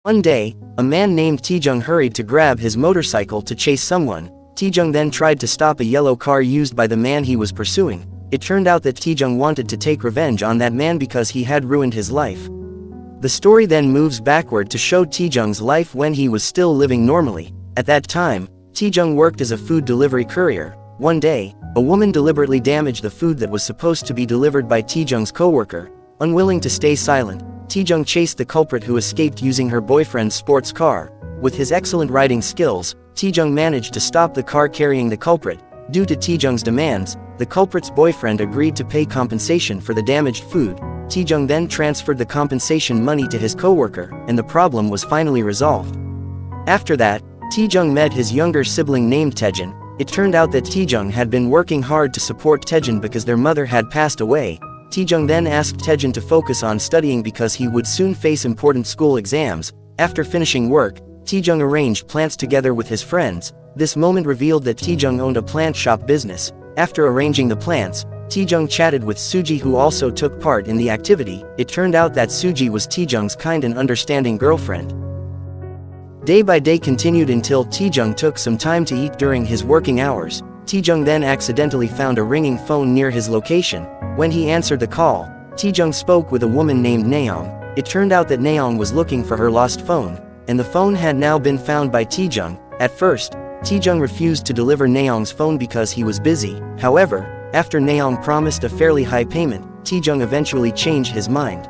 One day, a man named Taejung hurried to grab his motorcycle to chase someone. Taejung then tried to stop a yellow car used by the man he was pursuing. It turned out that Taejung wanted to take revenge on that man because he had ruined his life. The story then moves backward to show Taejung's life when he was still living normally. At that time, Taejung worked as a food delivery courier. One day, a woman deliberately damaged the food that was supposed to be delivered by Taejung's co-worker. Unwilling to stay silent, Taejung chased the culprit who escaped using her boyfriend's sports car. With his excellent riding skills, Taejung managed to stop the car carrying the culprit. Due to Taejung's demands, the culprit's boyfriend agreed to pay compensation for the damaged food. Taejung then transferred the compensation money to his co-worker, and the problem was finally resolved. After that, Taejung met his younger sibling named Taejin. It turned out that Taejung had been working hard to support Taejin because their mother had passed away. Taejung then asked Taejin to focus on studying because he would soon face important school exams. After finishing work, Taejung arranged plants together with his friends. This moment revealed that Taejung owned a plant shop business. After arranging the plants, Taejung chatted with Suji, who also took part in the activity. It turned out that Suji was Taejung's kind and understanding girlfriend. Day by day continued until Taejung took some time to eat during his working hours. Taejung then accidentally found a ringing phone near his location. When he answered the call, Taejung spoke with a woman named Naeong. It turned out that Naeong was looking for her lost phone, and the phone had now been found by Taejung. At first, Taejung refused to deliver Naeong's phone because he was busy. However, after Naeong promised a fairly high payment, Taejung eventually changed his mind.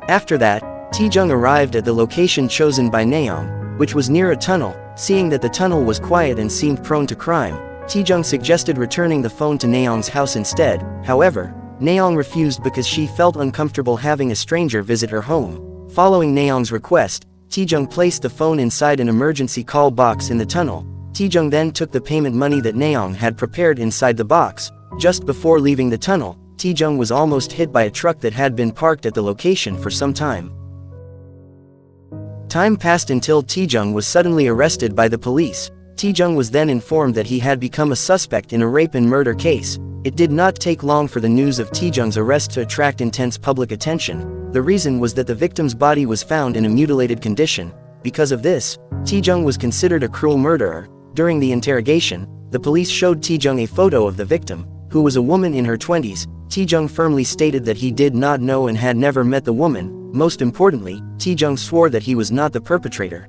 After that, Taejung arrived at the location chosen by Naeong, which was near a tunnel. Seeing that the tunnel was quiet and seemed prone to crime, Taejung suggested returning the phone to Naeong's house instead. However, Naeong refused because she felt uncomfortable having a stranger visit her home. Following Naeong's request, Taejung placed the phone inside an emergency call box in the tunnel. Taejung then took the payment money that Naeong had prepared inside the box. Just before leaving the tunnel, Taejung was almost hit by a truck that had been parked at the location for some time. Time passed until Taejung was suddenly arrested by the police. Taejung was then informed that he had become a suspect in a rape and murder case. It did not take long for the news of Taejung's arrest to attract intense public attention. The reason was that the victim's body was found in a mutilated condition. Because of this, Taejung was considered a cruel murderer. During the interrogation, the police showed Taejung a photo of the victim, who was a woman in her 20s. Taejung firmly stated that he did not know and had never met the woman. Most importantly, Taejung swore that he was not the perpetrator.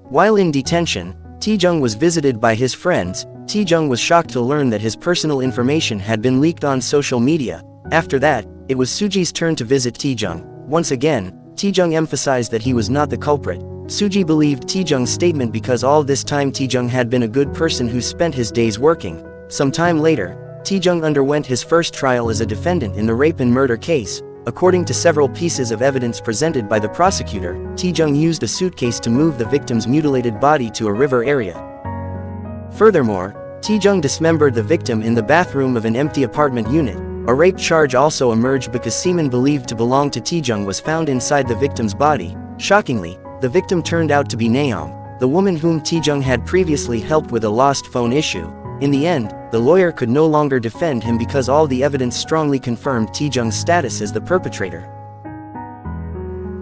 While in detention, Taejung was visited by his friends. Taejung was shocked to learn that his personal information had been leaked on social media. After that, it was Suji's turn to visit Taejung. Once again, Taejung emphasized that he was not the culprit. Suji believed Taejung's statement because all this time Taejung had been a good person who spent his days working. Some time later, Taejung underwent his first trial as a defendant in the rape and murder case. According to several pieces of evidence presented by the prosecutor, Taejung used a suitcase to move the victim's mutilated body to a river area. Furthermore, Taejung dismembered the victim in the bathroom of an empty apartment unit. A rape charge also emerged because semen believed to belong to Taejung was found inside the victim's body. Shockingly, the victim turned out to be Naeong, the woman whom Taejung had previously helped with a lost phone issue. In the end, the lawyer could no longer defend him because all the evidence strongly confirmed Taejung's status as the perpetrator.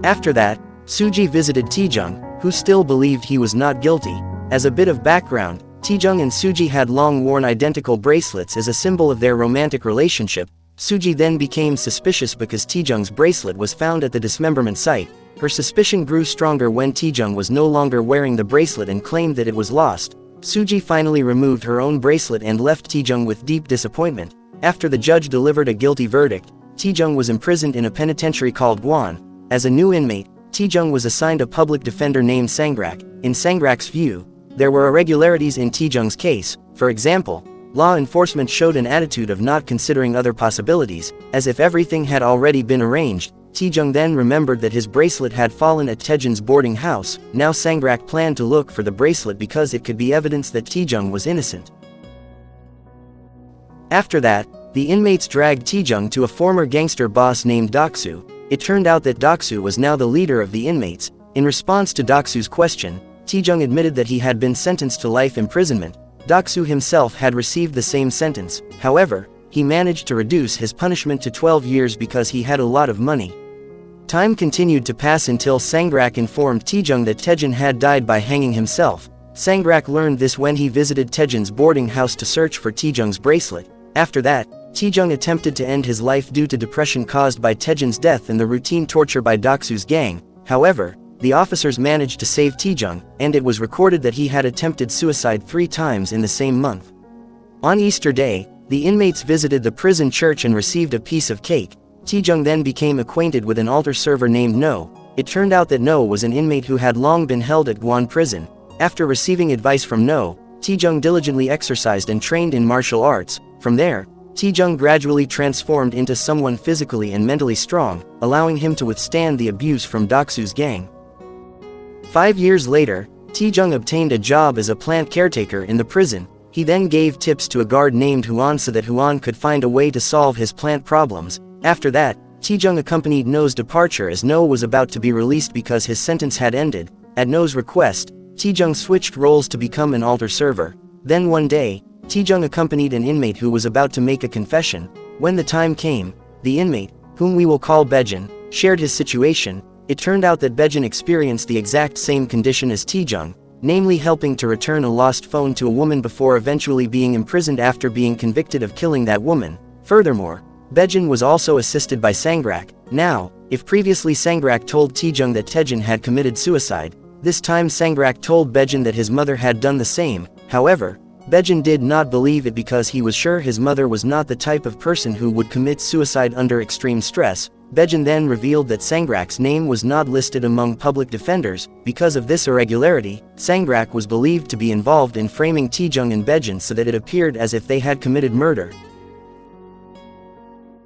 After that, Suji visited Taejung, who still believed he was not guilty. As a bit of background, Taejung and Suji had long worn identical bracelets as a symbol of their romantic relationship. Suji then became suspicious because Taejung's bracelet was found at the dismemberment site. Her suspicion grew stronger when Taejung was no longer wearing the bracelet and claimed that it was lost. Suji finally removed her own bracelet and left Taejung with deep disappointment. After the judge delivered a guilty verdict, Taejung was imprisoned in a penitentiary called Gwan. As a new inmate, Taejung was assigned a public defender named Sangrak. In Sangrak's view, there were irregularities in Taejung's case. For example, law enforcement showed an attitude of not considering other possibilities, as if everything had already been arranged. Taejung then remembered that his bracelet had fallen at Taejin's boarding house. Now Sangrak planned to look for the bracelet because it could be evidence that Taejung was innocent. After that, the inmates dragged Taejung to a former gangster boss named Doksu. It turned out that Doksu was now the leader of the inmates. In response to Doksu's question, Taejung admitted that he had been sentenced to life imprisonment. Doksu himself had received the same sentence. However, he managed to reduce his punishment to 12 years because he had a lot of money. Time continued to pass until Sangrak informed Taejong that Taejin had died by hanging himself. Sangrak learned this when he visited Taejin's boarding house to search for Taejong's bracelet. After that, Taejong attempted to end his life due to depression caused by Taejin's death and the routine torture by Doksu's gang. However, the officers managed to save Taejong, and it was recorded that he had attempted suicide 3 times in the same month. On Easter Day, the inmates visited the prison church and received a piece of cake. Taejong then became acquainted with an altar server named No. It turned out that No was an inmate who had long been held at Gwon prison. After receiving advice from No, Taejong diligently exercised and trained in martial arts. From there, Taejong gradually transformed into someone physically and mentally strong, allowing him to withstand the abuse from Doksu's gang. 5 years later, Taejong obtained a job as a plant caretaker in the prison. He then gave tips to a guard named Huan so that Huan could find a way to solve his plant problems. After that, Taejong accompanied No's departure as No was about to be released because his sentence had ended. At No's request, Taejong switched roles to become an altar server. Then one day, Taejong accompanied an inmate who was about to make a confession. When the time came, the inmate, whom we will call Baejin, shared his situation. It turned out that Baejin experienced the exact same condition as Taejong, namely helping to return a lost phone to a woman before eventually being imprisoned after being convicted of killing that woman. Furthermore, Baejin was also assisted by Sangrak. Now, if previously Sangrak told Taejong that Taejin had committed suicide, this time Sangrak told Baejin that his mother had done the same. However, Baejin did not believe it because he was sure his mother was not the type of person who would commit suicide under extreme stress. Baejin then revealed that Sangrak's name was not listed among public defenders. Because of this irregularity, Sangrak was believed to be involved in framing Taejong and Baejin so that it appeared as if they had committed murder.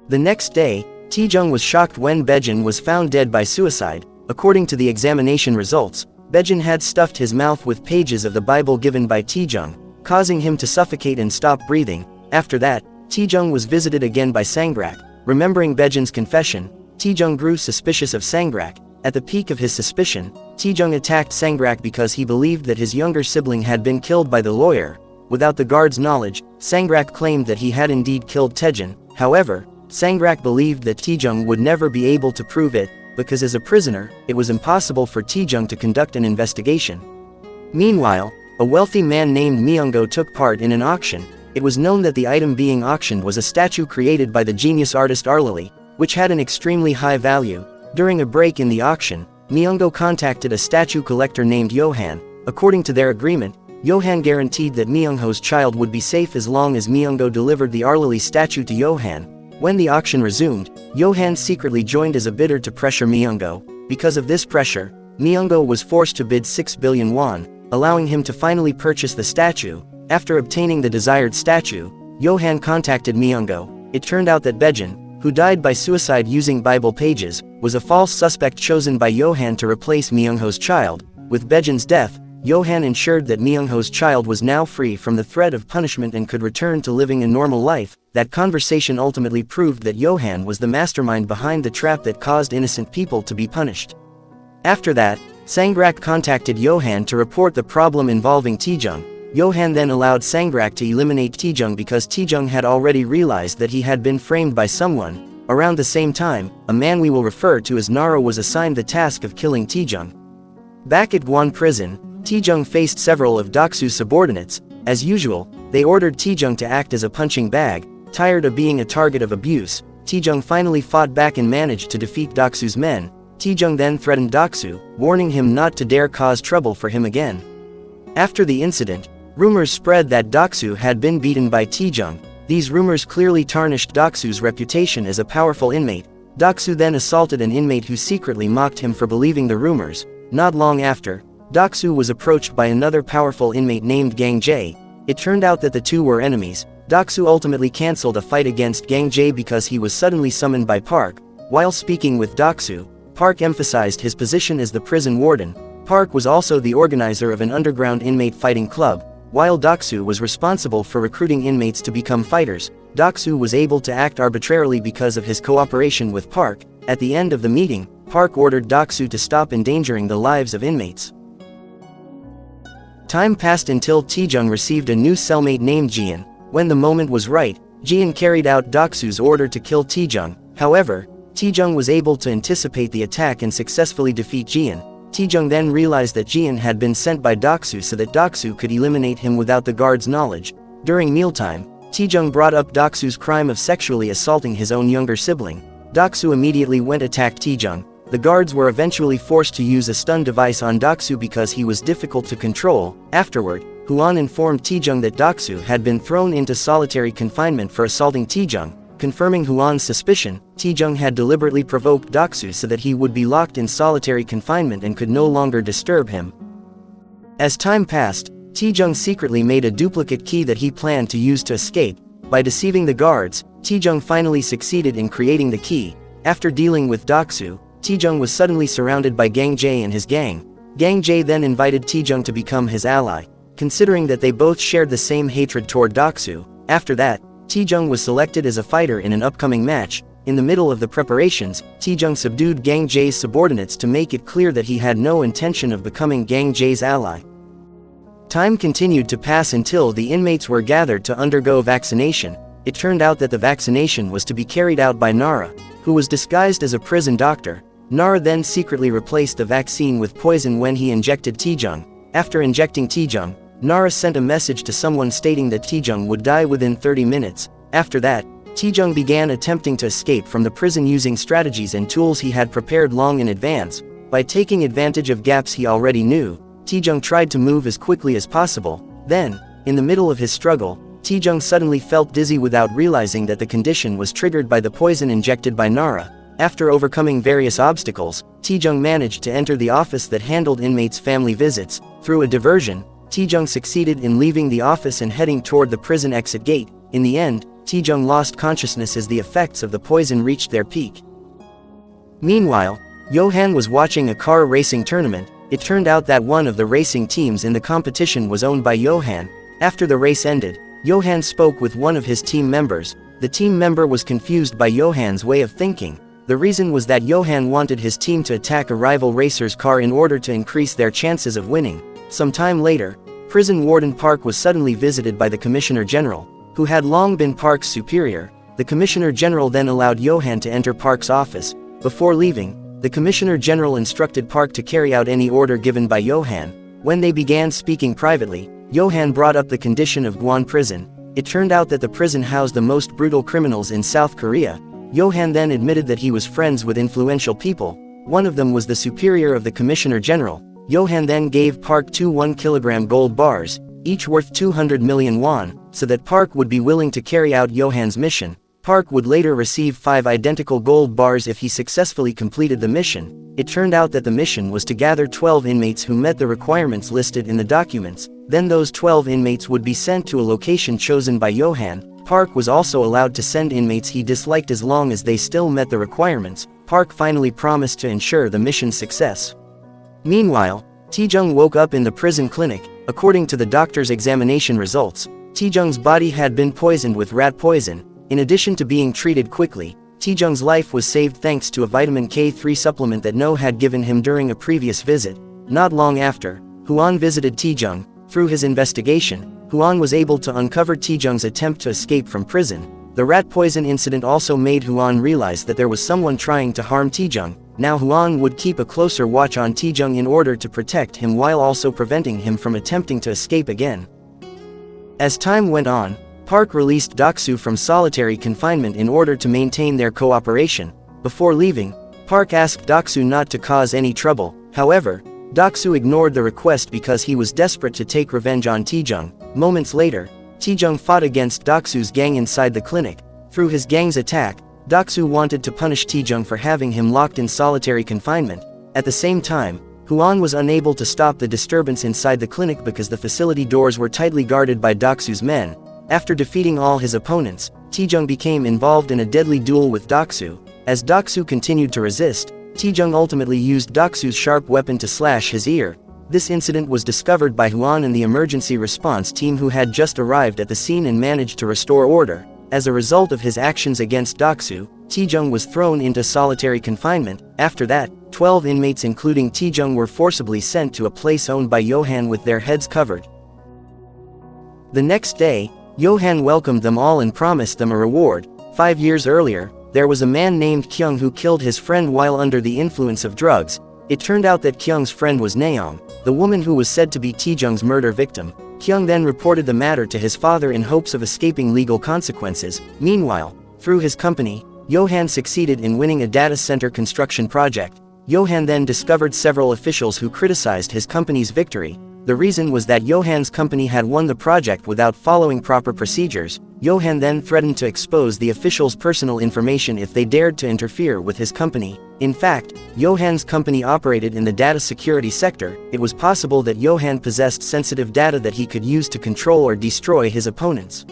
The next day, Taejong was shocked when Baejin was found dead by suicide. According to the examination results, Baejin had stuffed his mouth with pages of the Bible given by Taejong, causing him to suffocate and stop breathing. After that, Taejong was visited again by Sangrak. Remembering Baejin's confession, Taejong grew suspicious of Sangrak. At the peak of his suspicion, Taejong attacked Sangrak because he believed that his younger sibling had been killed by the lawyer. Without the guard's knowledge, Sangrak claimed that he had indeed killed Taejin. However, Sangrak believed that Taejong would never be able to prove it, because as a prisoner, it was impossible for Taejong to conduct an investigation. Meanwhile, a wealthy man named Myungo took part in an auction. It was known that the item being auctioned was a statue created by the genius artist Arlili, which had an extremely high value. During a break in the auction, Myungo contacted a statue collector named Johan. According to their agreement, Johan guaranteed that Myungho's child would be safe as long as Myungo delivered the Arlili statue to Johan. When the auction resumed, Johan secretly joined as a bidder to pressure Myungo. Because of this pressure, Myungo was forced to bid 6 billion won, allowing him to finally purchase the statue. After obtaining the desired statue, Johan contacted Myungo. It turned out that Baejin, who died by suicide using Bible pages, was a false suspect chosen by Johan to replace Myungho's child. With Baejin's death, Johan ensured that Myungho's child was now free from the threat of punishment and could return to living a normal life. That conversation ultimately proved that Johan was the mastermind behind the trap that caused innocent people to be punished. After that, Sangrak contacted Johan to report the problem involving Taejong. Johan then allowed Sangrak to eliminate Taejong because Taejong had already realized that he had been framed by someone. Around the same time, a man we will refer to as Naro was assigned the task of killing Taejong. Back at Gwon prison, Taejong faced several of Doksu's subordinates. As usual, they ordered Taejong to act as a punching bag. Tired of being a target of abuse, Taejong finally fought back and managed to defeat Doksu's men. Taejong then threatened Doksu, warning him not to dare cause trouble for him again. After the incident, rumors spread that Doksu had been beaten by Taejong. These rumors clearly tarnished Doksu's reputation as a powerful inmate. Doksu then assaulted an inmate who secretly mocked him for believing the rumors. Not long after, Doksu was approached by another powerful inmate named Gang Jae. It turned out that the two were enemies. Doksu ultimately cancelled a fight against Gang Jae because he was suddenly summoned by Park. While speaking with Doksu, Park emphasized his position as the prison warden. Park was also the organizer of an underground inmate fighting club. While Doksu was responsible for recruiting inmates to become fighters, Doksu was able to act arbitrarily because of his cooperation with Park. At the end of the meeting, Park ordered Doksu to stop endangering the lives of inmates. Time passed until Taejong received a new cellmate named Jian. When the moment was right, Jian carried out Doksu's order to kill Taejong. However, Taejong was able to anticipate the attack and successfully defeat Jian. Taejong then realized that Jian had been sent by Doksu so that Doksu could eliminate him without the guard's knowledge. During mealtime, Taejong brought up Doksu's crime of sexually assaulting his own younger sibling. Doksu immediately went attacked Taejong. The guards were eventually forced to use a stun device on Doksu because he was difficult to control. Afterward, Hwan informed Taejong that Doksu had been thrown into solitary confinement for assaulting Taejong. Confirming Hwan's suspicion, Taejong had deliberately provoked Doksu so that he would be locked in solitary confinement and could no longer disturb him. As time passed, Taejong secretly made a duplicate key that he planned to use to escape. By deceiving the guards, Taejong finally succeeded in creating the key. After dealing with Doksu, Taejong was suddenly surrounded by Gang Jae and his gang. Gang Jae then invited Taejong to become his ally, considering that they both shared the same hatred toward Doksu. After that, Taejong was selected as a fighter in an upcoming match. In the middle of the preparations, Taejong subdued Gang Jae's subordinates to make it clear that he had no intention of becoming Gang Jae's ally. Time continued to pass until the inmates were gathered to undergo vaccination. It turned out that the vaccination was to be carried out by Nara, who was disguised as a prison doctor. Nara then secretly replaced the vaccine with poison when he injected Taejong. After injecting Taejong, Nara sent a message to someone stating that Taejong would die within 30 minutes. After that, Taejong began attempting to escape from the prison using strategies and tools he had prepared long in advance. By taking advantage of gaps he already knew, Taejong tried to move as quickly as possible. Then, in the middle of his struggle, Taejong suddenly felt dizzy without realizing that the condition was triggered by the poison injected by Nara. After overcoming various obstacles, Taejong managed to enter the office that handled inmates' family visits. Through a diversion, Taejong succeeded in leaving the office and heading toward the prison exit gate. In the end, Taejong lost consciousness as the effects of the poison reached their peak. Meanwhile, Johan was watching a car racing tournament. It turned out that one of the racing teams in the competition was owned by Johan. After the race ended, Johan spoke with one of his team members. The team member was confused by Johan's way of thinking. The reason was that Johan wanted his team to attack a rival racer's car in order to increase their chances of winning. Some time later, prison warden Park was suddenly visited by the Commissioner General, who had long been Park's superior. The Commissioner General then allowed Johan to enter Park's office. Before leaving, the Commissioner General instructed Park to carry out any order given by Johan. When they began speaking privately, Johan brought up the condition of Gwon Prison. It turned out that the prison housed the most brutal criminals in South Korea. Johan then admitted that he was friends with influential people. One of them was the superior of the Commissioner General. Johan then gave Park 2 1-kilogram gold bars, each worth 200 million won, so that Park would be willing to carry out Johan's mission. Park would later receive 5 identical gold bars if he successfully completed the mission. It turned out that the mission was to gather 12 inmates who met the requirements listed in the documents. Then those 12 inmates would be sent to a location chosen by Johan. Park was also allowed to send inmates he disliked as long as they still met the requirements. Park finally promised to ensure the mission's success. Meanwhile, Taejong woke up in the prison clinic. According to the doctor's examination results, Taejong's body had been poisoned with rat poison. In addition to being treated quickly, Taejong's life was saved thanks to a vitamin K3 supplement that No had given him during a previous visit. Not long after, Hwan visited Taejong. Through his investigation, Hwan was able to uncover Taejong's attempt to escape from prison. The rat poison incident also made Hwan realize that there was someone trying to harm Taejong. Now Hwan would keep a closer watch on Taejong in order to protect him while also preventing him from attempting to escape again. As time went on, Park released Doksu from solitary confinement in order to maintain their cooperation. Before leaving, Park asked Doksu not to cause any trouble. However, Doksu ignored the request because he was desperate to take revenge on Taejong. Moments later, Taejong fought against Doksu's gang inside the clinic. Through his gang's attack, Doksu wanted to punish Taejong for having him locked in solitary confinement. At the same time, Hwan was unable to stop the disturbance inside the clinic because the facility doors were tightly guarded by Doksu's men. After defeating all his opponents, Taejong became involved in a deadly duel with Doksu. As Doksu continued to resist, Taejong ultimately used Doksu's sharp weapon to slash his ear. This incident was discovered by Hwan and the emergency response team who had just arrived at the scene and managed to restore order. As a result of his actions against Doksu, Taejong was thrown into solitary confinement. After that, 12 inmates including Taejong were forcibly sent to a place owned by Johan with their heads covered. The next day, Johan welcomed them all and promised them a reward. 5 years earlier, there was a man named Kyung who killed his friend while under the influence of drugs. It turned out that Kyung's friend was Naeong, the woman who was said to be Taejung's murder victim. Kyung then reported the matter to his father in hopes of escaping legal consequences. Meanwhile, through his company, Yohan succeeded in winning a data center construction project. Yohan then discovered several officials who criticized his company's victory. The reason was that Yohan's company had won the project without following proper procedures. Yohan then threatened to expose the officials' personal information if they dared to interfere with his company. In fact, Yohan's company operated in the data security sector. It was possible that Yohan possessed sensitive data that he could use to control or destroy his opponents.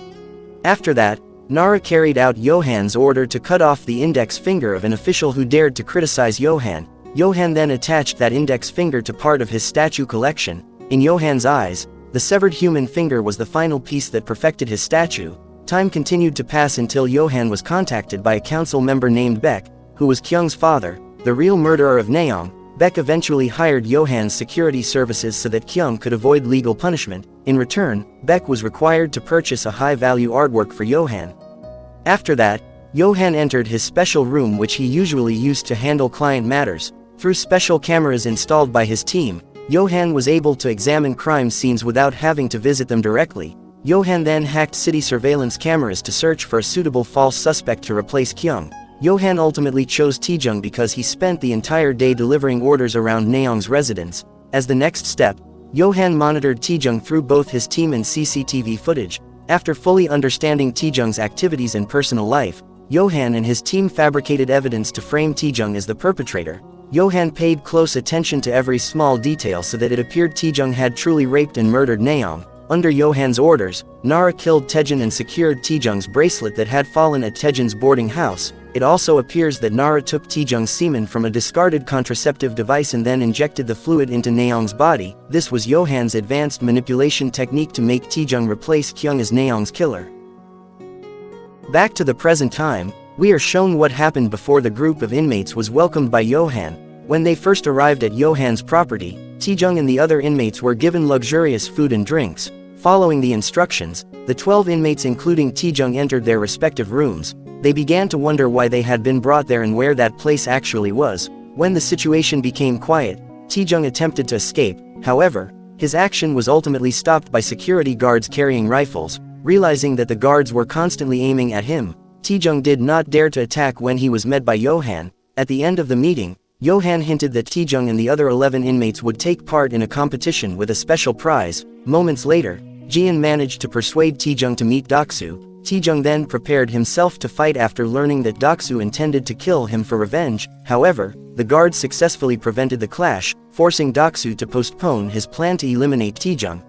After that, Nara carried out Yohan's order to cut off the index finger of an official who dared to criticize Yohan. Yohan then attached that index finger to part of his statue collection. In Yohan's eyes, the severed human finger was the final piece that perfected his statue. Time continued to pass until Yohan was contacted by a council member named Baek, who was Kyung's father, the real murderer of Naeong. Baek eventually hired Yohan's security services so that Kyung could avoid legal punishment. In return, Baek was required to purchase a high-value artwork for Yohan. After that, Yohan entered his special room which he usually used to handle client matters. Through special cameras installed by his team, Yohan was able to examine crime scenes without having to visit them directly. Yohan then hacked city surveillance cameras to search for a suitable false suspect to replace Kyung. Yohan ultimately chose Taejung because he spent the entire day delivering orders around Naeong's residence. As the next step, Yohan monitored Taejung through both his team and CCTV footage. After fully understanding Taejung's activities and personal life, Yohan and his team fabricated evidence to frame Taejung as the perpetrator. Yohan paid close attention to every small detail so that it appeared Taejung had truly raped and murdered Naeong. Under Yohan's orders, Nara killed Taejun and secured Taejung's bracelet that had fallen at Taejun's boarding house. It also appears that Nara took Taejung's semen from a discarded contraceptive device and then injected the fluid into Naeong's body. This was Yohan's advanced manipulation technique to make Taejung replace Kyung as Naeong's killer. Back to the present time, we are shown what happened before the group of inmates was welcomed by Yohan. When they first arrived at Yohan's property, Taejung and the other inmates were given luxurious food and drinks. Following the instructions, the 12 inmates including Taejung entered their respective rooms. They began to wonder why they had been brought there and where that place actually was. When the situation became quiet, Taejung attempted to escape. However, his action was ultimately stopped by security guards carrying rifles. Realizing that the guards were constantly aiming at him, Taejung did not dare to attack when he was met by Yohan. At the end of the meeting, Yohan hinted that Taejung and the other 11 inmates would take part in a competition with a special prize. Moments later, Jian managed to persuade Taejung to meet Doksu. Taejung then prepared himself to fight after learning that Doksu intended to kill him for revenge. However, the guards successfully prevented the clash, forcing Doksu to postpone his plan to eliminate Taejung.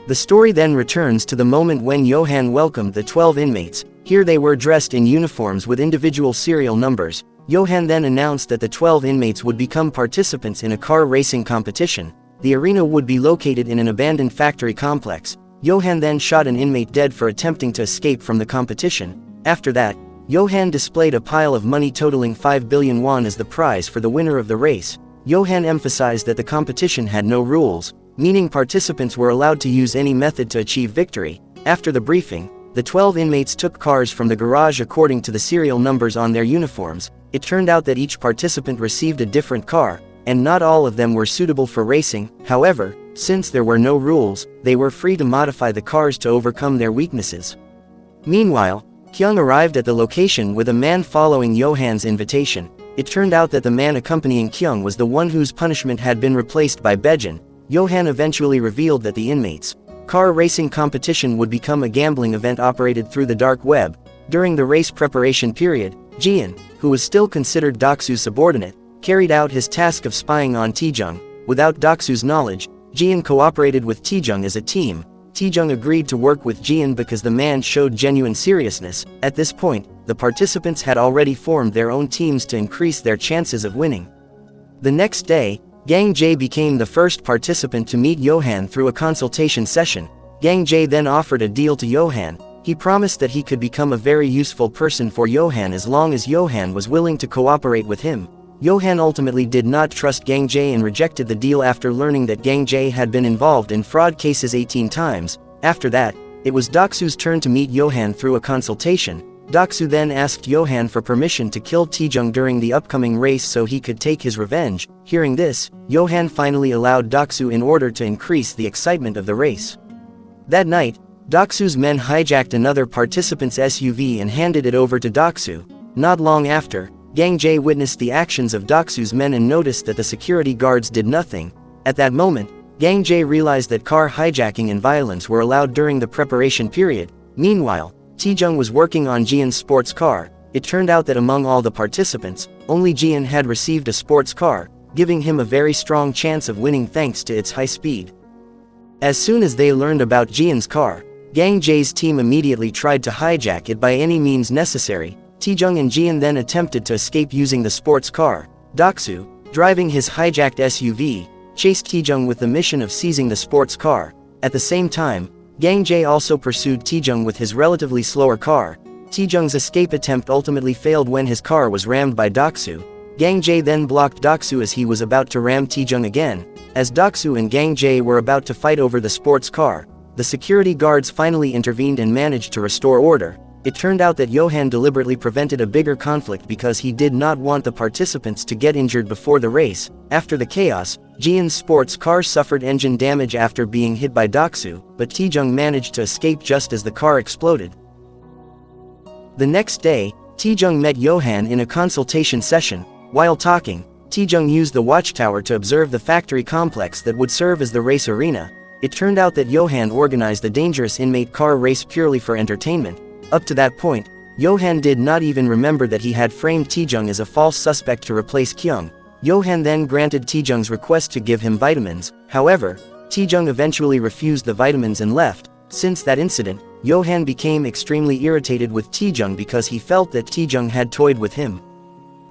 The story then returns to the moment when Yohan welcomed the 12 inmates. Here they were dressed in uniforms with individual serial numbers. Yohan then announced that the 12 inmates would become participants in a car racing competition. The arena would be located in an abandoned factory complex. Yohan then shot an inmate dead for attempting to escape from the competition. After that, Yohan displayed a pile of money totaling 5 billion won as the prize for the winner of the race. Yohan emphasized that the competition had no rules, meaning participants were allowed to use any method to achieve victory. After the briefing, the 12 inmates took cars from the garage according to the serial numbers on their uniforms. It turned out that each participant received a different car, and not all of them were suitable for racing. However, since there were no rules, they were free to modify the cars to overcome their weaknesses. Meanwhile, Kyung arrived at the location with a man following Yohan's invitation. It turned out that the man accompanying Kyung was the one whose punishment had been replaced by Baejin. Yohan eventually revealed that the inmates' car racing competition would become a gambling event operated through the dark web. During the race preparation period, Jian, who was still considered Doksu's subordinate, carried out his task of spying on Taejung. Without Doksu's knowledge, Jian cooperated with Taejung as a team. Taejung agreed to work with Jian because the man showed genuine seriousness. At this point, the participants had already formed their own teams to increase their chances of winning. The next day, Gang Jae became the first participant to meet Yohan through a consultation session. Gang Jae then offered a deal to Yohan. He promised that he could become a very useful person for Yohan as long as Yohan was willing to cooperate with him. Yohan ultimately did not trust Gang Jae and rejected the deal after learning that Gang Jae had been involved in fraud cases 18 times. After that, it was Doksu's turn to meet Yohan through a consultation. Doksu then asked Johan for permission to kill Taejong during the upcoming race so he could take his revenge. Hearing this, Johan finally allowed Doksu in order to increase the excitement of the race. That night, Doksu's men hijacked another participant's SUV and handed it over to Doksu. Not long after, Gang Jae witnessed the actions of Doksu's men and noticed that the security guards did nothing. At that moment, Gang Jae realized that car hijacking and violence were allowed during the preparation period. Meanwhile, Taejong was working on Jian's sports car. It turned out that among all the participants, only Jian had received a sports car, giving him a very strong chance of winning thanks to its high speed. As soon as they learned about Jian's car, Gang Jae's team immediately tried to hijack it by any means necessary. Taejong and Jian then attempted to escape using the sports car. Doksu, driving his hijacked SUV, chased Taejong with the mission of seizing the sports car. At the same time, Gang Jae also pursued Taejong with his relatively slower car. Taejong's escape attempt ultimately failed when his car was rammed by Doksu. Gang Jae then blocked Doksu as he was about to ram Taejong again. As Doksu and Gang Jae were about to fight over the sports car, the security guards finally intervened and managed to restore order. It turned out that Johan deliberately prevented a bigger conflict because he did not want the participants to get injured before the race. After the chaos, Jian's sports car suffered engine damage after being hit by Doksu, but Taejong managed to escape just as the car exploded. The next day, Taejong met Johan in a consultation session. While talking, Taejong used the watchtower to observe the factory complex that would serve as the race arena. It turned out that Johan organized the dangerous inmate car race purely for entertainment. Up to that point, Johan did not even remember that he had framed Taejong as a false suspect to replace Kyung. Johan then granted Taejong's request to give him vitamins. However, Taejong eventually refused the vitamins and left. Since that incident, Johan became extremely irritated with Taejong because he felt that Taejong had toyed with him.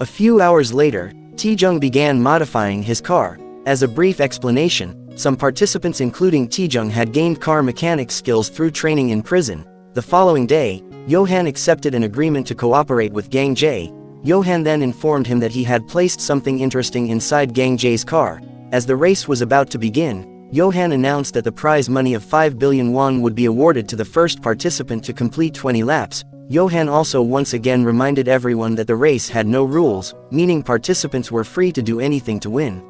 A few hours later, Taejong began modifying his car. As a brief explanation, some participants including Taejong had gained car mechanics skills through training in prison. The following day, Johan accepted an agreement to cooperate with Gang Jae. Johan then informed him that he had placed something interesting inside Gang Jae's car. As the race was about to begin, Johan announced that the prize money of 5 billion won would be awarded to the first participant to complete 20 laps. Johan also once again reminded everyone that the race had no rules, meaning participants were free to do anything to win.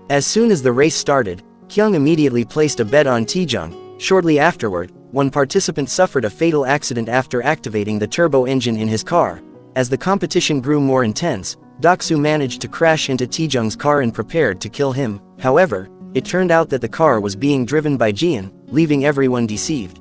As soon as the race started, Kyung immediately placed a bet on Taejong. Shortly afterward, one participant suffered a fatal accident after activating the turbo engine in his car. As the competition grew more intense, Doksu managed to crash into Taejong's car and prepared to kill him. However, it turned out that the car was being driven by Jian, leaving everyone deceived.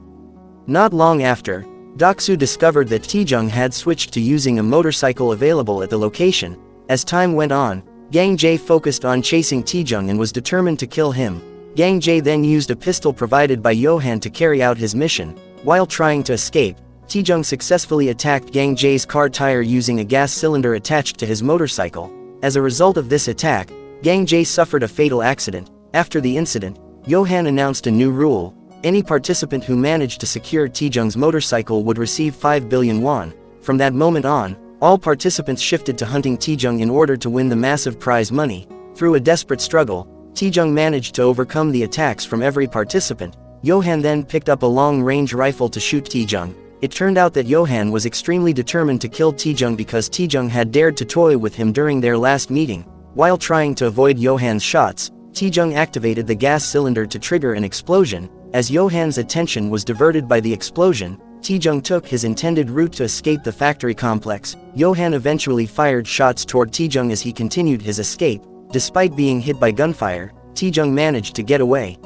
Not long after, Doksu discovered that Taejong had switched to using a motorcycle available at the location. As time went on, Gang Jae focused on chasing Taejong and was determined to kill him. Gang Jae then used a pistol provided by Johan to carry out his mission. While trying to escape, Taejong successfully attacked Gang Jae's car tire using a gas cylinder attached to his motorcycle. As a result of this attack, Gang Jae suffered a fatal accident. After the incident, Johan announced a new rule. Any participant who managed to secure Taejong's motorcycle would receive 5 billion won. From that moment on, all participants shifted to hunting Taejong in order to win the massive prize money. Through a desperate struggle, Taejong managed to overcome the attacks from every participant. Johan then picked up a long-range rifle to shoot Taejong. It turned out that Johan was extremely determined to kill Taejong because Taejong had dared to toy with him during their last meeting. While trying to avoid Johan's shots, Taejong activated the gas cylinder to trigger an explosion. As Johan's attention was diverted by the explosion, Taejong took his intended route to escape the factory complex. Johan eventually fired shots toward Taejong as he continued his escape. Despite being hit by gunfire, Taejong managed to get away.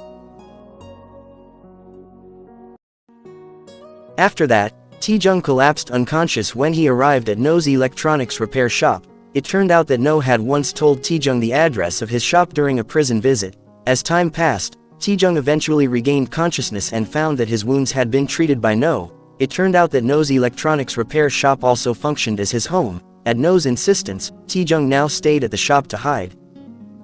After that, Taejong collapsed unconscious when he arrived at No's electronics repair shop. It turned out that No had once told Taejong the address of his shop during a prison visit. As time passed, Taejong eventually regained consciousness and found that his wounds had been treated by No. It turned out that No's electronics repair shop also functioned as his home. At No's insistence, Taejong now stayed at the shop to hide.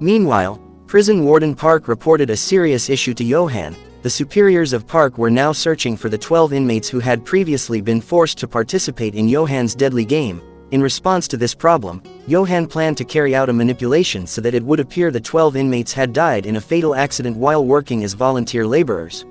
Meanwhile, prison warden Park reported a serious issue to Johan. The superiors of Park were now searching for the 12 inmates who had previously been forced to participate in Johan's deadly game. In response to this problem, Johan planned to carry out a manipulation so that it would appear the 12 inmates had died in a fatal accident while working as volunteer laborers.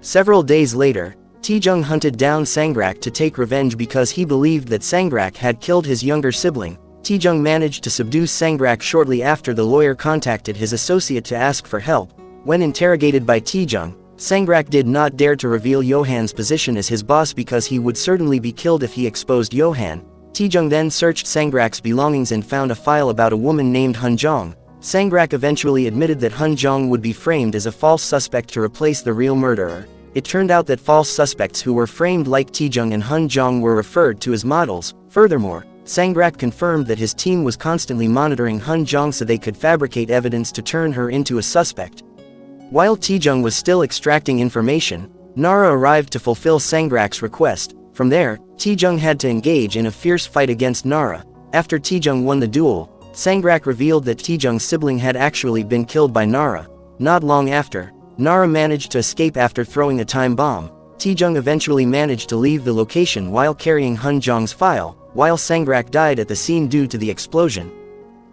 Several days later, Taejong hunted down Sangrak to take revenge because he believed that Sangrak had killed his younger sibling. Taejong managed to subdue Sangrak shortly after the lawyer contacted his associate to ask for help. When interrogated by Taejong, Sangrak did not dare to reveal Johan's position as his boss because he would certainly be killed if he exposed Johan. Taejong then searched Sangrak's belongings and found a file about a woman named Hunjong. Sangrak eventually admitted that Hunjong would be framed as a false suspect to replace the real murderer. It turned out that false suspects who were framed like Taejong and Hunjong were referred to as models. Furthermore, Sangrak confirmed that his team was constantly monitoring Hunjong so they could fabricate evidence to turn her into a suspect. While Taejong was still extracting information, Nara arrived to fulfill Sangrak's request. From there, Taejong had to engage in a fierce fight against Nara. After Taejong won the duel, Sangrak revealed that Taejong's sibling had actually been killed by Nara. Not long after, Nara managed to escape after throwing a time bomb. Taejong eventually managed to leave the location while carrying Hunjong's file, while Sangrak died at the scene due to the explosion.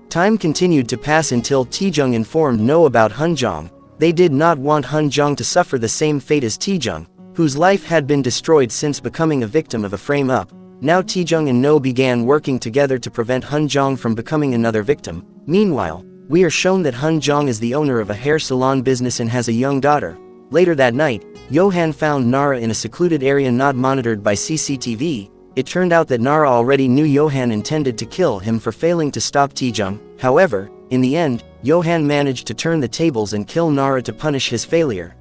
Time continued to pass until Taejong informed No about Hunjong. They did not want Hunjong to suffer the same fate as Taejong, whose life had been destroyed since becoming a victim of a frame-up. Now Taejong and No began working together to prevent Hunjong from becoming another victim. Meanwhile, we are shown that Hunjong is the owner of a hair salon business and has a young daughter. Later that night, Johan found Nara in a secluded area not monitored by CCTV. It turned out that Nara already knew Johan intended to kill him for failing to stop Taejong. However, in the end, Johan managed to turn the tables and kill Nara to punish his failure.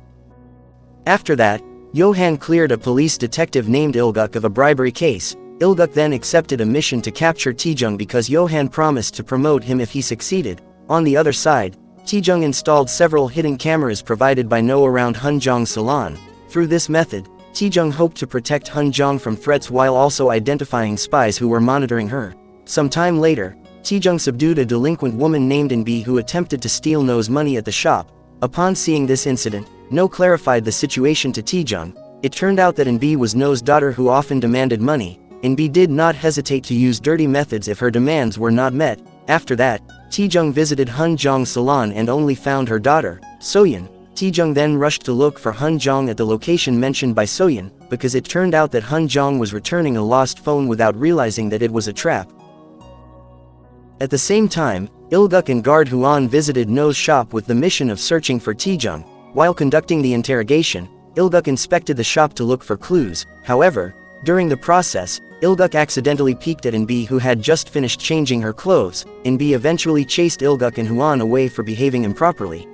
After that, Johan cleared a police detective named Ilguk of a bribery case. Ilguk then accepted a mission to capture Taejong because Johan promised to promote him if he succeeded. On the other side, Taejong installed several hidden cameras provided by No around Hunjong's salon. Through this method, Taejong hoped to protect Hunjong from threats while also identifying spies who were monitoring her. Some time later, Taejong subdued a delinquent woman named Inbi who attempted to steal No's money at the shop. Upon seeing this incident, No clarified the situation to Taejong. It turned out that Inbi was No's daughter who often demanded money. Inbi did not hesitate to use dirty methods if her demands were not met. After that, Taejong visited Hunjong's salon and only found her daughter, Soyeon. Taejong then rushed to look for Hunjong at the location mentioned by Soyeon, because it turned out that Hunjong was returning a lost phone without realizing that it was a trap. At the same time, Ilguk and guard Huan visited No's shop with the mission of searching for Taejong. While conducting the interrogation, Ilguk inspected the shop to look for clues. However, during the process, Ilguk accidentally peeked at Inbi who had just finished changing her clothes. Inbi eventually chased Ilguk and Huan away for behaving improperly.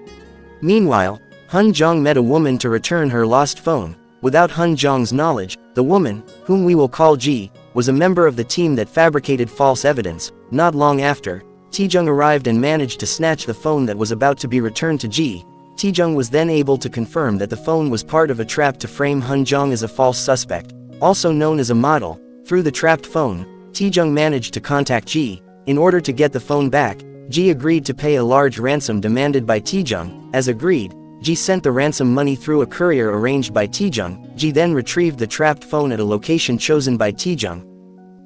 Meanwhile, Hunjong met a woman to return her lost phone. Without Hunjong's knowledge, the woman, whom we will call Ji, was a member of the team that fabricated false evidence. Not long after, Taejong arrived and managed to snatch the phone that was about to be returned to Ji. Taejong was then able to confirm that the phone was part of a trap to frame Hunjong as a false suspect, also known as a model. Through the trapped phone, Taejong managed to contact Ji. In order to get the phone back, Ji agreed to pay a large ransom demanded by Taejong. As agreed, Ji sent the ransom money through a courier arranged by Taejong. Ji then retrieved the trapped phone at a location chosen by Taejong.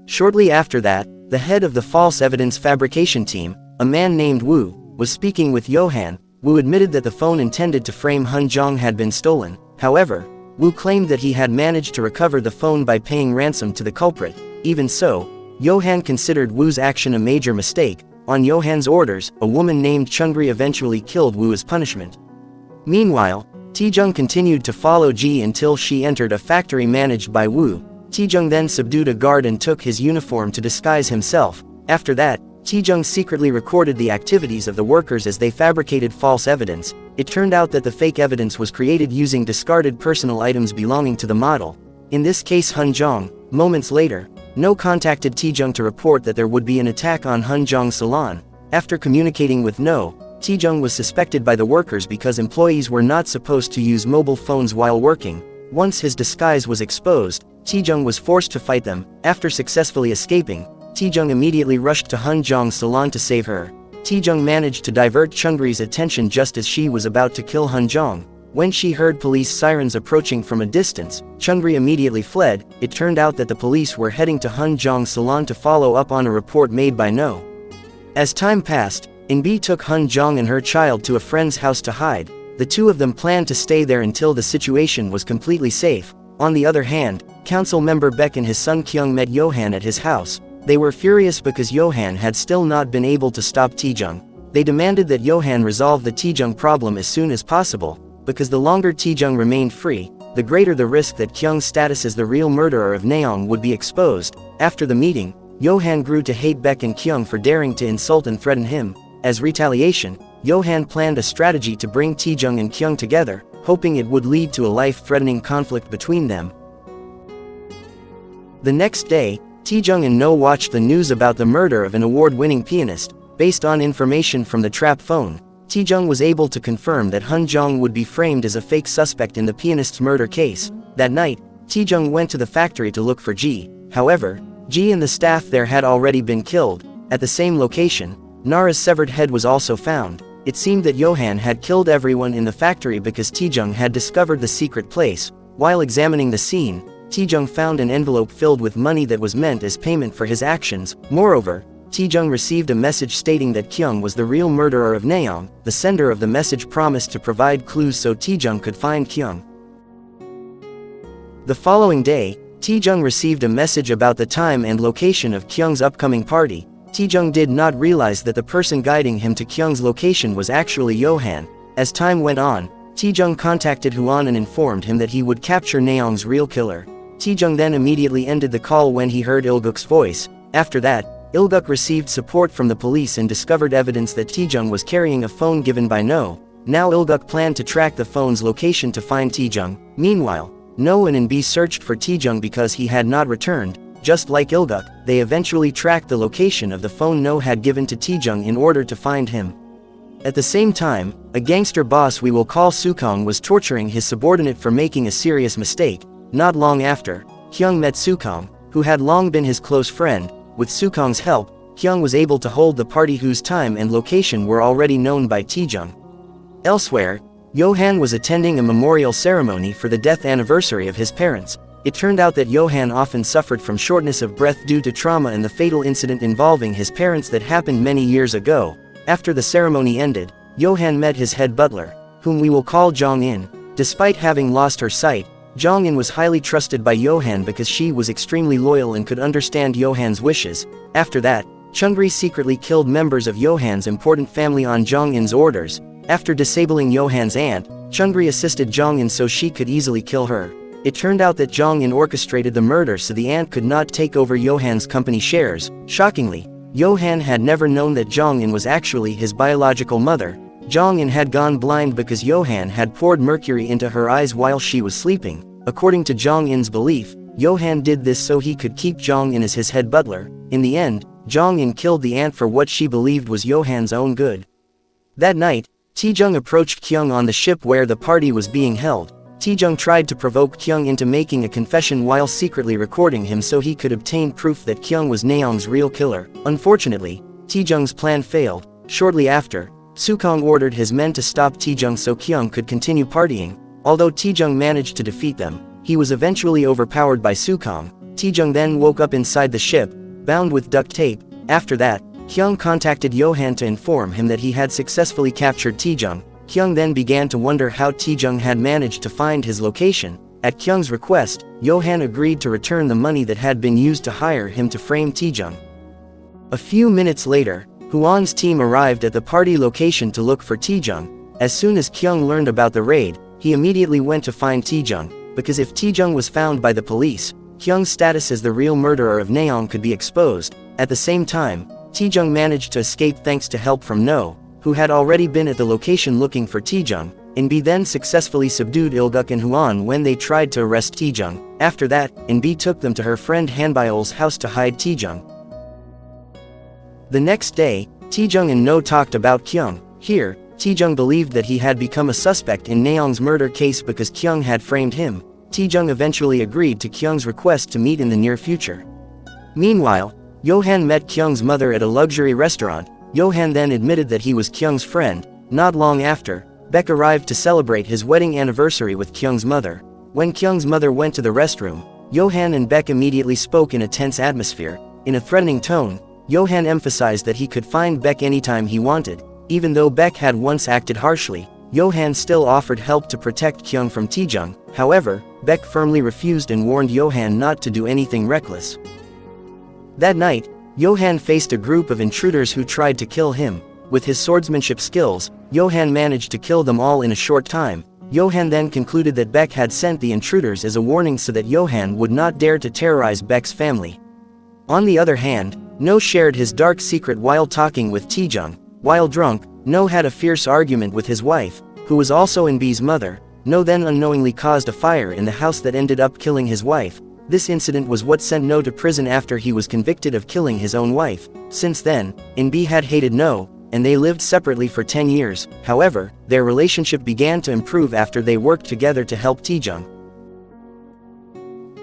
Shortly after that, the head of the false evidence fabrication team, a man named Wu, was speaking with Johan. Wu admitted that the phone intended to frame Hunjong had been stolen. However, Wu claimed that he had managed to recover the phone by paying ransom to the culprit. Even so, Johan considered Wu's action a major mistake. On Johan's orders, a woman named Chungri eventually killed Wu as punishment. Meanwhile, Taejong continued to follow Ji until she entered a factory managed by Wu. Taejong then subdued a guard and took his uniform to disguise himself. After that, Taejong secretly recorded the activities of the workers as they fabricated false evidence. It turned out that the fake evidence was created using discarded personal items belonging to the model. In this case Hunjong. Moments later, No contacted Taejong to report that there would be an attack on Hunjong's salon. After communicating with No, Taejong was suspected by the workers because employees were not supposed to use mobile phones while working. Once his disguise was exposed, Taejong was forced to fight them. After successfully escaping, Taejong immediately rushed to Hunjong's salon to save her. Taejong managed to divert Chungri's attention just as she was about to kill Hunjong. When she heard police sirens approaching from a distance, Chungri immediately fled. It turned out that the police were heading to Hunjong's salon to follow up on a report made by No. As time passed, Inbi took Hunjong and her child to a friend's house to hide. The two of them planned to stay there until the situation was completely safe. On the other hand, council member Beck and his son Kyung met Johan at his house. They were furious because Johan had still not been able to stop Taejung. They demanded that Johan resolve the Taejung problem as soon as possible, because the longer Taejung remained free, the greater the risk that Kyung's status as the real murderer of Naeong would be exposed. After the meeting, Johan grew to hate Beck and Kyung for daring to insult and threaten him. As retaliation, Johan planned a strategy to bring Taejung and Kyung together, hoping it would lead to a life-threatening conflict between them. The next day, Taejung and No watched the news about the murder of an award-winning pianist. Based on information from the trap phone, Taejung was able to confirm that Han Jong would be framed as a fake suspect in the pianist's murder case. That night, Taejung went to the factory to look for Ji. However, Ji and the staff there had already been killed. At the same location, Nara's severed head was also found. It seemed that Johan had killed everyone in the factory because Taejung had discovered the secret place. While examining the scene, Taejung found an envelope filled with money that was meant as payment for his actions. Moreover, Taejung received a message stating that Kyung was the real murderer of Naeong. The sender of the message promised to provide clues so Taejung could find Kyung. The following day, Taejung received a message about the time and location of Kyung's upcoming party. Taejung did not realize that the person guiding him to Kyung's location was actually Johan. As time went on, Taejung contacted Huan and informed him that he would capture Naeong's real killer. Taejung then immediately ended the call when he heard Ilguk's voice. After that, Ilguk received support from the police and discovered evidence that Taejung was carrying a phone given by No. Now Ilguk planned to track the phone's location to find Taejung. Meanwhile, No and B searched for Taejung because he had not returned. Just like Ilguk, they eventually tracked the location of the phone No had given to Taejung in order to find him. At the same time, a gangster boss we will call Sukong was torturing his subordinate for making a serious mistake. Not long after, Kyung met Sukong, who had long been his close friend. With Sukong's help, Kyung was able to hold the party whose time and location were already known by Taejung. Elsewhere, Johan was attending a memorial ceremony for the death anniversary of his parents. It turned out that Johan often suffered from shortness of breath due to trauma and the fatal incident involving his parents that happened many years ago. After the ceremony ended, Johan met his head butler, whom we will call Jong-in. Despite having lost her sight, Jong-in was highly trusted by Johan because she was extremely loyal and could understand Johan's wishes. After that, Chungri secretly killed members of Johan's important family on Jong-in's orders. After disabling Johan's aunt, Chungri assisted Jong-in so she could easily kill her. It turned out that Jong-in orchestrated the murder so the aunt could not take over Johan's company shares. Shockingly, Johan had never known that Jong-in was actually his biological mother. Jong-in had gone blind because Johan had poured mercury into her eyes while she was sleeping. According to Jong-in's belief, Johan did this so he could keep Jong-in as his head butler. In the end, Jong-in killed the aunt for what she believed was Johan's own good. That night, Taejung approached Kyung on the ship where the party was being held. Taejung tried to provoke Kyung into making a confession while secretly recording him so he could obtain proof that Kyung was Naeong's real killer. Unfortunately, Taejung's plan failed. Shortly after, Sukong ordered his men to stop Taejung so Kyung could continue partying. Although Taejung managed to defeat them, he was eventually overpowered by Sukong. Taejung then woke up inside the ship, bound with duct tape. After that, Kyung contacted Johan to inform him that he had successfully captured Taejung. Kyung then began to wonder how Taejung had managed to find his location. At Kyung's request, Johan agreed to return the money that had been used to hire him to frame Taejung. A few minutes later, Huan's team arrived at the party location to look for Taejung. As soon as Kyung learned about the raid, he immediately went to find Taejung, because if Taejung was found by the police, Kyung's status as the real murderer of Naeong could be exposed. At the same time, Taejung managed to escape thanks to help from No, who had already been at the location looking for Taejung. Inbi then successfully subdued Ilguk and Huan when they tried to arrest Taejung. After that, Inbi took them to her friend Hanbyul's house to hide Taejung. The next day, Taejung and No talked about Kyung. Here, Taejung believed that he had become a suspect in Naeong's murder case because Kyung had framed him. Taejung eventually agreed to Kyung's request to meet in the near future. Meanwhile, Johan met Kyung's mother at a luxury restaurant. Johan then admitted that he was Kyung's friend. Not long after, Beck arrived to celebrate his wedding anniversary with Kyung's mother. When Kyung's mother went to the restroom, Johan and Beck immediately spoke in a tense atmosphere. In a threatening tone, Johan emphasized that he could find Beck anytime he wanted. Even though Beck had once acted harshly, Johan still offered help to protect Kyung from Taejung. However, Beck firmly refused and warned Johan not to do anything reckless. That night, Johan faced a group of intruders who tried to kill him. With his swordsmanship skills, Johan managed to kill them all in a short time. Johan then concluded that Beck had sent the intruders as a warning so that Johan would not dare to terrorize Beck's family. On the other hand, No shared his dark secret while talking with Taejong. While drunk, No had a fierce argument with his wife, who was also Inbi's mother. No then unknowingly caused a fire in the house that ended up killing his wife. This incident was what sent No to prison after he was convicted of killing his own wife. Since then, Inbi had hated No, and they lived separately for 10 years. However, their relationship began to improve after they worked together to help Taejong.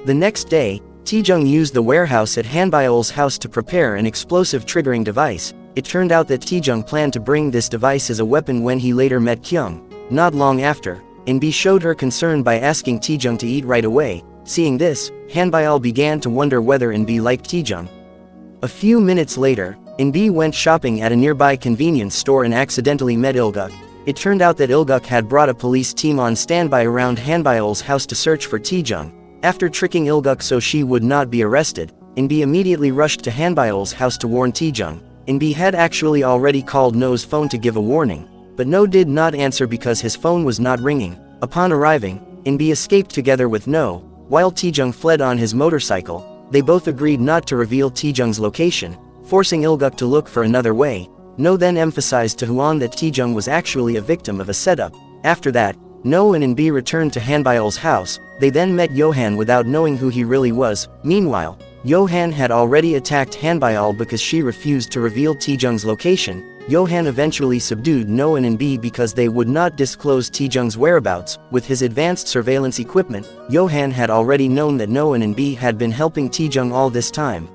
The next day, Taejong used the warehouse at Hanbyul's house to prepare an explosive triggering device. It turned out that Taejong planned to bring this device as a weapon when he later met Kyung. Not long after, Inbi showed her concern by asking Taejong to eat right away. Seeing this, Hanbyul began to wonder whether Inbi liked Taejong. A few minutes later, Inbi went shopping at a nearby convenience store and accidentally met Ilguk. It turned out that Ilguk had brought a police team on standby around Hanbyul's house to search for Taejong. After tricking Ilguk so she would not be arrested, Inbi immediately rushed to Hanbyul's house to warn Taejong. Inbi had actually already called No's phone to give a warning, but No did not answer because his phone was not ringing. Upon arriving, Inbi escaped together with No. While Taejong fled on his motorcycle, they both agreed not to reveal Taejong's location, forcing Ilguk to look for another way. No then emphasized to Huan that Taejong was actually a victim of a setup. After that, No and Inbi returned to Hanbyul's house. They then met Johan without knowing who he really was. Meanwhile, Johan had already attacked Hanbyul because she refused to reveal Taejong's location. Johan eventually subdued No and Inbi because they would not disclose Taejong's whereabouts. With his advanced surveillance equipment, Johan had already known that No and Inbi had been helping Taejong all this time.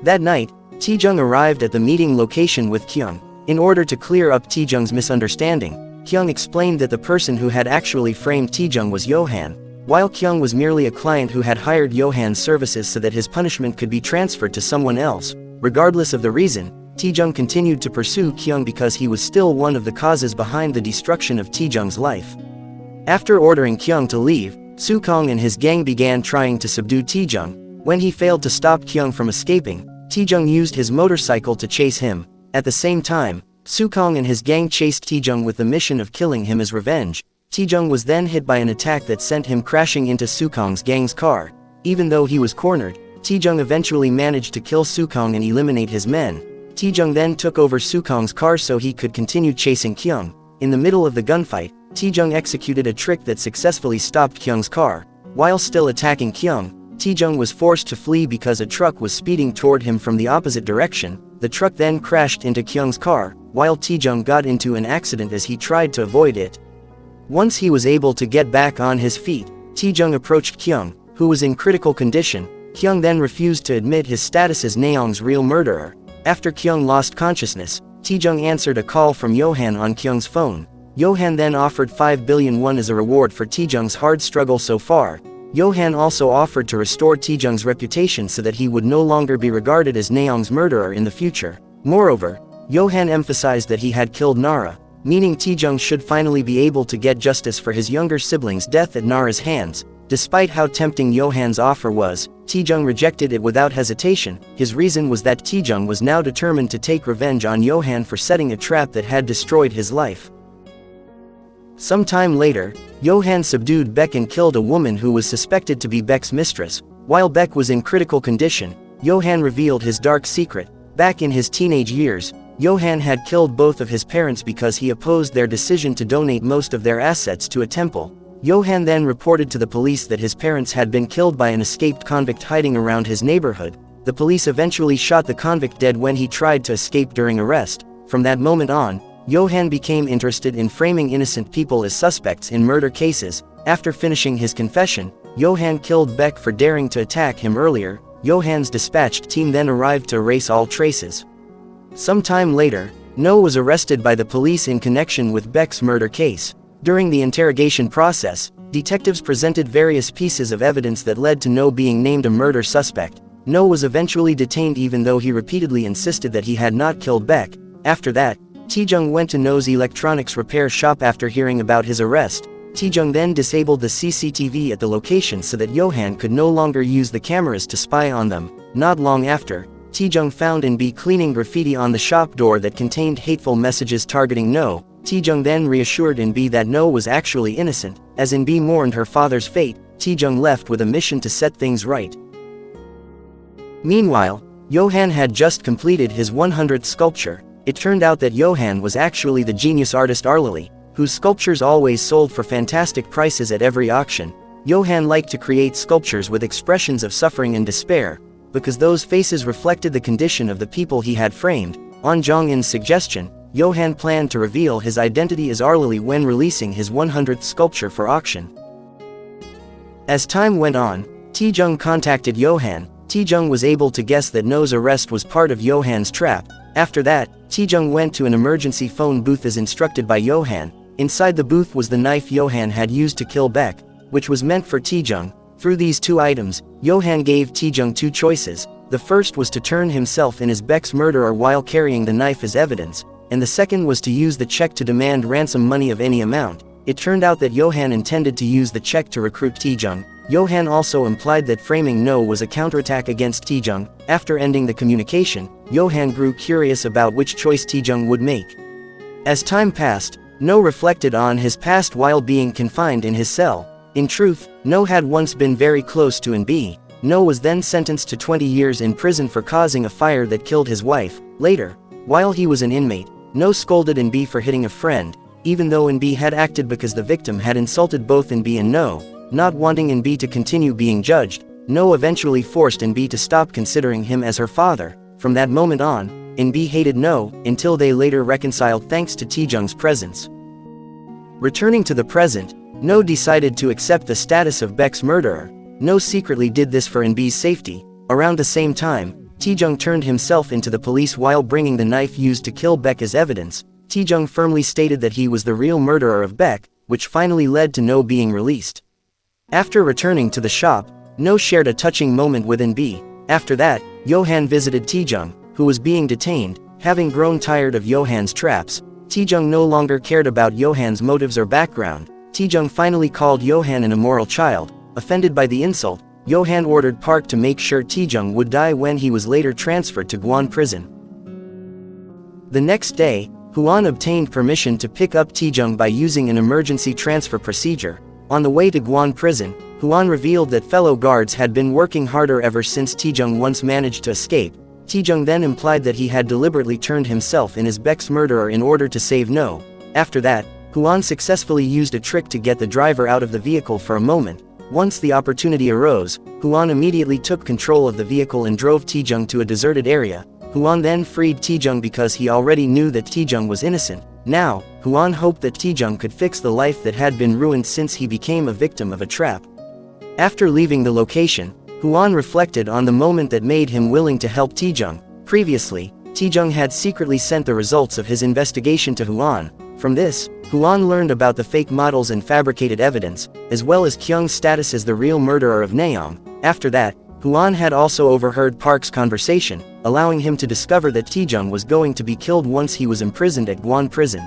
That night, Taejong arrived at the meeting location with Kyung. In order to clear up Taejong's misunderstanding, Kyung explained that the person who had actually framed Taejong was Johan, while Kyung was merely a client who had hired Johan's services so that his punishment could be transferred to someone else. Regardless of the reason, Taejong continued to pursue Kyung because he was still one of the causes behind the destruction of Taejong's life. After ordering Kyung to leave, Sukong and his gang began trying to subdue Taejong. When he failed to stop Kyung from escaping, Taejong used his motorcycle to chase him. At the same time, Sukong and his gang chased Taejong with the mission of killing him as revenge. Taejong was then hit by an attack that sent him crashing into Sukong's gang's car. Even though he was cornered, Taejong eventually managed to kill Sukong and eliminate his men. Taejong then took over Sukong's car so he could continue chasing Kyung. In the middle of the gunfight, Taejong executed a trick that successfully stopped Kyung's car. While still attacking Kyung, Taejong was forced to flee because a truck was speeding toward him from the opposite direction. The truck then crashed into Kyung's car, while Taejong got into an accident as he tried to avoid it. Once he was able to get back on his feet, Taejong approached Kyung, who was in critical condition. Kyung then refused to admit his status as Naeong's real murderer. After Kyung lost consciousness, Taejong answered a call from Johan on Kyung's phone. Johan then offered 5 billion won as a reward for Taejong's hard struggle so far. Johan also offered to restore Taejong's reputation so that he would no longer be regarded as Naeong's murderer in the future. Moreover, Johan emphasized that he had killed Nara, meaning Taejong should finally be able to get justice for his younger sibling's death at Nara's hands. Despite how tempting Johan's offer was, Taejong rejected it without hesitation. His reason was that Taejong was now determined to take revenge on Johan for setting a trap that had destroyed his life. Some time later, Johan subdued Beck and killed a woman who was suspected to be Beck's mistress. While Beck was in critical condition, Johan revealed his dark secret. Back in his teenage years, Johan had killed both of his parents because he opposed their decision to donate most of their assets to a temple. Johan then reported to the police that his parents had been killed by an escaped convict hiding around his neighborhood. The police eventually shot the convict dead when he tried to escape during arrest. From that moment on, Johan became interested in framing innocent people as suspects in murder cases. After finishing his confession, Johan killed Beck for daring to attack him earlier. Johan's dispatched team then arrived to erase all traces. Some time later, No was arrested by the police in connection with Beck's murder case. During the interrogation process, detectives presented various pieces of evidence that led to No being named a murder suspect. No was eventually detained even though he repeatedly insisted that he had not killed Beck. After that, Taejong went to No's electronics repair shop after hearing about his arrest. Taejong then disabled the CCTV at the location so that Johan could no longer use the cameras to spy on them. Not long after, Taejong found In-bi cleaning graffiti on the shop door that contained hateful messages targeting No. Taejong then reassured In-bi that No was actually innocent. As In-bi mourned her father's fate, Taejong left with a mission to set things right. Meanwhile, Johan had just completed his 100th sculpture. It turned out that Johan was actually the genius artist Arlili, whose sculptures always sold for fantastic prices at every auction. Johan liked to create sculptures with expressions of suffering and despair, because those faces reflected the condition of the people he had framed. On Jong-in's suggestion, Johan planned to reveal his identity as Arlili when releasing his 100th sculpture for auction. As time went on, Taejong contacted Johan. Taejong was able to guess that No's arrest was part of Johan's trap. After that, Taejong went to an emergency phone booth as instructed by Johan. Inside the booth was the knife Johan had used to kill Beck, which was meant for Taejong. Through these two items, Johan gave Taejong two choices. The first was to turn himself in as Beck's murderer while carrying the knife as evidence, and the second was to use the check to demand ransom money of any amount. It turned out that Johan intended to use the check to recruit Taejong. Johan also implied that framing No was a counterattack against Taejong. After ending the communication, Johan grew curious about which choice Taejong would make. As time passed, No reflected on his past while being confined in his cell. In truth, No had once been very close to In-bi. No was then sentenced to 20 years in prison for causing a fire that killed his wife. Later, while he was an inmate, No scolded In-bi for hitting a friend, even though In-bi had acted because the victim had insulted both In-bi and No. Not wanting In-bi to continue being judged, No eventually forced In-bi to stop considering him as her father. From that moment on, In-bi hated No, until they later reconciled thanks to Taejong's presence. Returning to the present, No decided to accept the status of Beck's murderer. No secretly did this for In-bi's safety. Around the same time, Taejong turned himself into the police while bringing the knife used to kill Beck as evidence. Taejong firmly stated that he was the real murderer of Beck, which finally led to No being released. After returning to the shop, No shared a touching moment with In-bi. After that, Johan visited Taejong, who was being detained. Having grown tired of Johan's traps, Taejong no longer cared about Johan's motives or background. Taejong finally called Johan an immoral child. Offended by the insult, Johan ordered Park to make sure Taejong would die when he was later transferred to Gwon prison. The next day, Hwan obtained permission to pick up Taejong by using an emergency transfer procedure. On the way to Gwon prison, Hwan revealed that fellow guards had been working harder ever since Taejong once managed to escape. Taejong then implied that he had deliberately turned himself in as Beck's murderer in order to save No. After that, Hwan successfully used a trick to get the driver out of the vehicle for a moment. Once the opportunity arose, Hwan immediately took control of the vehicle and drove Taejong to a deserted area. Hwan then freed Taejong because he already knew that Taejong was innocent. Now, Hwan hoped that Taejong could fix the life that had been ruined since he became a victim of a trap. After leaving the location, Hwan reflected on the moment that made him willing to help Taejong. Previously, Taejong had secretly sent the results of his investigation to Hwan. From this, Hwan learned about the fake models and fabricated evidence, as well as Kyung's status as the real murderer of Naeong. After that, Hwan had also overheard Park's conversation, allowing him to discover that Taejong was going to be killed once he was imprisoned at Gwon prison.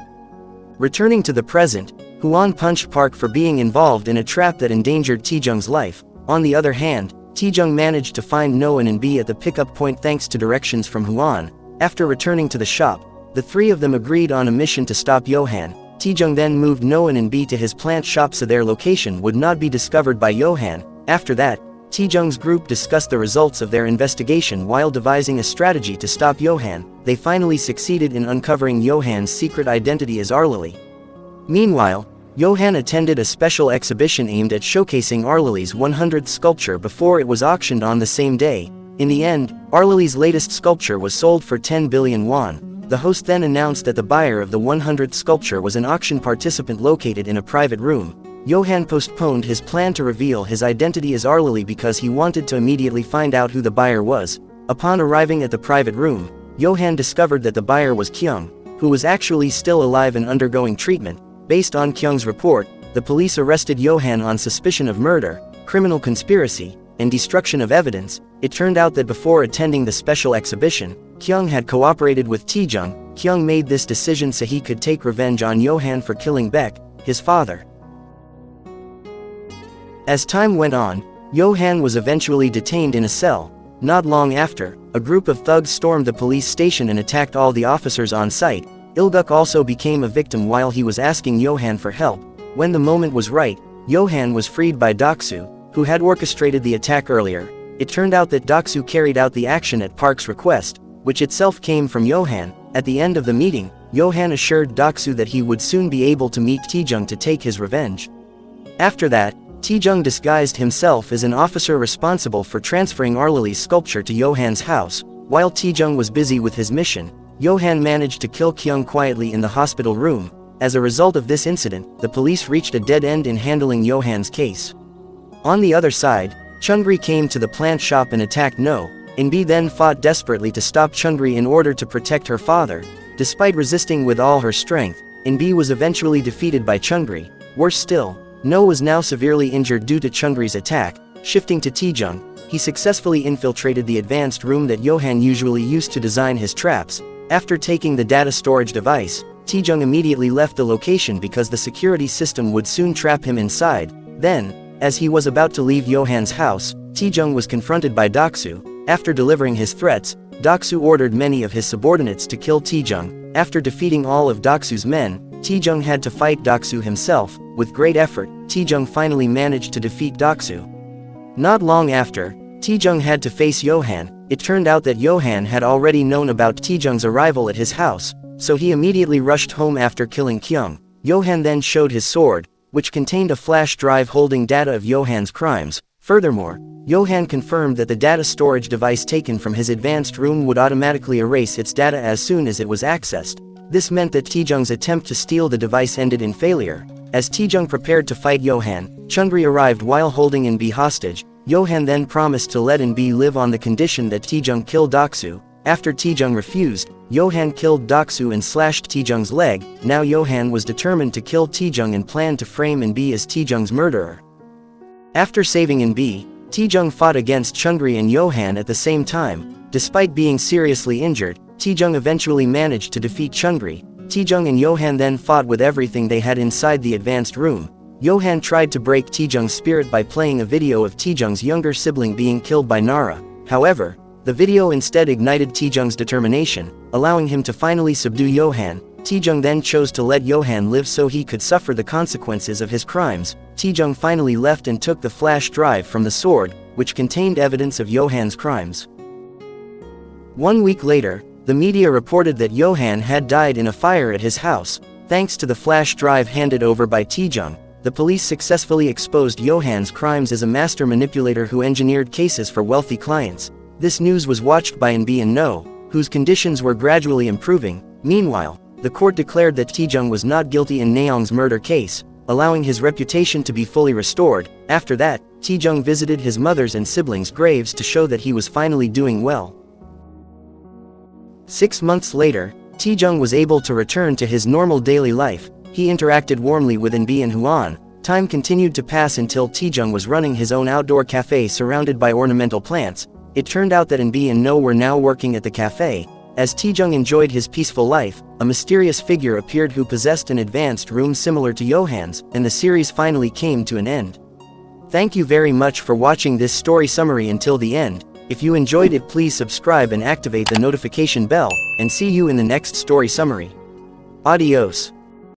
Returning to the present, Hwan punched Park for being involved in a trap that endangered Taejong's life. On the other hand, Taejong managed to find No and In-bi at the pickup point thanks to directions from Hwan. After returning to the shop, the three of them agreed on a mission to stop Johan. Taejong then moved No and In-bi to his plant shop so their location would not be discovered by Johan. After that, Taejong's group discussed the results of their investigation while devising a strategy to stop Johan. They finally succeeded in uncovering Johan's secret identity as Arlili. Meanwhile, Johan attended a special exhibition aimed at showcasing Arlili's 100th sculpture before it was auctioned on the same day. In the end, Arlili's latest sculpture was sold for 10 billion won. The host then announced that the buyer of the 100th sculpture was an auction participant located in a private room. Johan postponed his plan to reveal his identity as Arlili because he wanted to immediately find out who the buyer was. Upon arriving at the private room, Johan discovered that the buyer was Kyung, who was actually still alive and undergoing treatment. Based on Kyung's report, the police arrested Johan on suspicion of murder, criminal conspiracy, and destruction of evidence. It turned out that before attending the special exhibition, Kyung had cooperated with Taejong. Kyung made this decision so he could take revenge on Johan for killing Beck, his father. As time went on, Johan was eventually detained in a cell. Not long after, a group of thugs stormed the police station and attacked all the officers on site. Ilduk also became a victim while he was asking Johan for help. When the moment was right, Johan was freed by Doksu, who had orchestrated the attack earlier. It turned out that Doksu carried out the action at Park's request, which itself came from Johan. At the end of the meeting, Johan assured Doksu that he would soon be able to meet Taejung to take his revenge. After that, Taejung disguised himself as an officer responsible for transferring Arlili's sculpture to Johan's house. While Taejung was busy with his mission, Johan managed to kill Kyung quietly in the hospital room. As a result of this incident, the police reached a dead end in handling Johan's case. On the other side, Chungri came to the plant shop and attacked No. Inbi then fought desperately to stop Chungri in order to protect her father. Despite resisting with all her strength, Inbi was eventually defeated by Chungri. Worse still, No was now severely injured due to Chungri's attack. Shifting to Taejung, he successfully infiltrated the advanced room that Johan usually used to design his traps. After taking the data storage device, Taejung immediately left the location because the security system would soon trap him inside. Then, as he was about to leave Johan's house, Taejung was confronted by Doksu. After delivering his threats, Doksu ordered many of his subordinates to kill Taejung. After defeating all of Doksu's men, Taejung had to fight Doksu himself. With great effort, Taejung finally managed to defeat Doksu. Not long after, Taejung had to face Johan. It turned out that Johan had already known about Taejung's arrival at his house, so he immediately rushed home after killing Kyung. Johan then showed his sword, which contained a flash drive holding data of Johan's crimes. Furthermore, Johan confirmed that the data storage device taken from his advanced room would automatically erase its data as soon as it was accessed. This meant that Taejung's attempt to steal the device ended in failure. As Taejung prepared to fight Johan, Chungri arrived while holding Inbi hostage. Johan then promised to let Inbi live on the condition that Taejung kill Doksu. After Taejung refused, Johan killed Doksu and slashed Taejung's leg. Now Johan was determined to kill Taejung and planned to frame Inbi as Taejung's murderer. After saving Inbi, Taejung fought against Chungri and Johan at the same time. Despite being seriously injured, Taejung eventually managed to defeat Chungri. Taejung and Johan then fought with everything they had inside the advanced room. Johan tried to break Taejung's spirit by playing a video of Taejung's younger sibling being killed by Nara. However, the video instead ignited Taejung's determination, allowing him to finally subdue Johan. Taejung then chose to let Johan live so he could suffer the consequences of his crimes. Taejung finally left and took the flash drive from the sword, which contained evidence of Johan's crimes. 1 week later, the media reported that Johan had died in a fire at his house. Thanks to the flash drive handed over by Taejung, the police successfully exposed Johan's crimes as a master manipulator who engineered cases for wealthy clients. This news was watched by Inbi and No, whose conditions were gradually improving. Meanwhile, the court declared that Taejung was not guilty in Naeong's murder case, allowing his reputation to be fully restored. After that, Taejung visited his mother's and siblings' graves to show that he was finally doing well. 6 months later, Taejung was able to return to his normal daily life. He interacted warmly with Inbi and Huan. Time continued to pass until Taejung was running his own outdoor cafe surrounded by ornamental plants. It turned out that Inbi and No were now working at the cafe. As Taejung enjoyed his peaceful life, a mysterious figure appeared who possessed an advanced room similar to Johan's, and the series finally came to an end. Thank you very much for watching this story summary until the end. If you enjoyed it, please subscribe and activate the notification bell, and see you in the next story summary. Adios.